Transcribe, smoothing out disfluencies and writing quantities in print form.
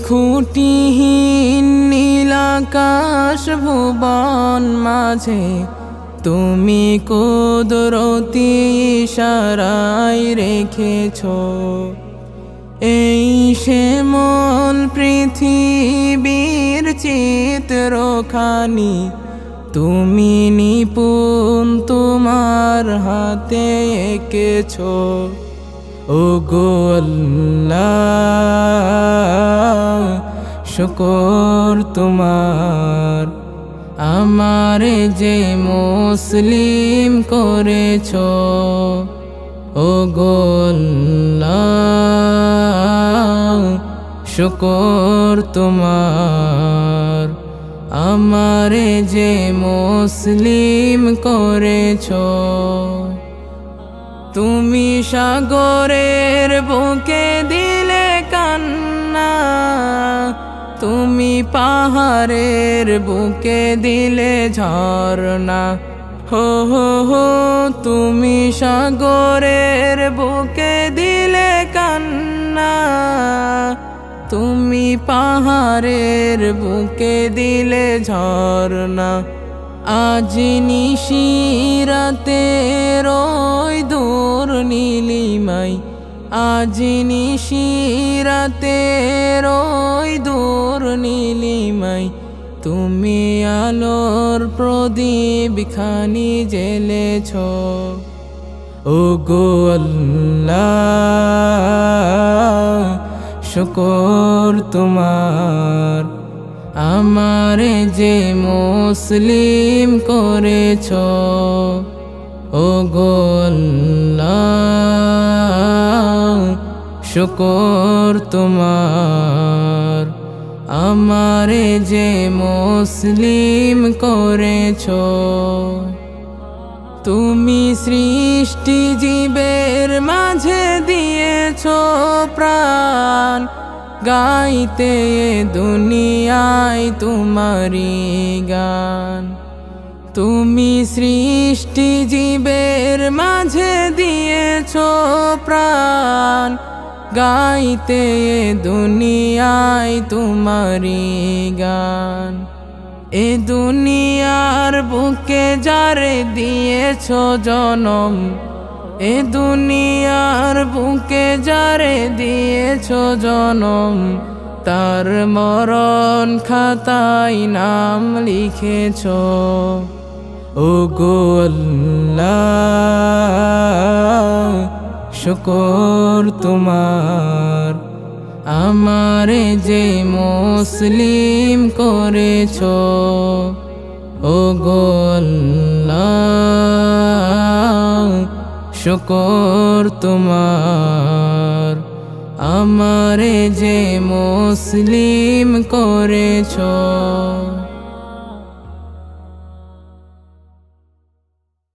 খুঁটিহীন নীলাকাশ ভুবন মাঝে তুমি কুদরতি ইশারায় রেখেছো এই শ্যামল পৃথিবীর চিত্রখানি তুমি নিপুণ তোমার হাতে এঁকেছো ওগো আল্লাহ শুকর তোমার আমারে যে মুসলিম করেছো ওগো আল্লাহ শুকর তোমার আমারে যে মুসলিম করেছো তুমি সাগরের বুকে দিলে কান্না তুমি পাহাড়ের বুকে দিলে ঝরনা হো হো হো তুমি সাগরের বুকে দিলে কান্না তুমি পাহাড়ের বুকে দিলে ঝরনা আজ নিশিরাতে রই দূর নীলিমাই আজ নিশিরাতে রই দূর নীলিমাই তুমি আলোর প্রদীপ খানি জ্বেলেছো ওগো আল্লাহ শুকর তোমার আমারে যে মুসলিম করেছো ওগো আল্লাহ শুকর তোমার আমারে যে মুসলিম করেছো তুমি সৃষ্টি জীবের মাঝে দিয়েছো প্রাণ গাইতে দুনিয়ায় তোমারি গান তুমি সৃষ্টি জীবের মাঝে দিয়েছো প্রাণ গাইতে দুনিয়ায় তোমারি গান এ দুনিয়ার বুকে যারে দিয়েছো জনম এ দুনিয়ার বুকে যারে দিয়েছো জনম তার মরণ খাতায় নাম লিখেছো ওগো আল্লাহ শুকর তোমার আমারে যে মুসলিম করেছো ওগো আল্লাহ শুকর তোমার আমারে যে মুসলিম করেছো।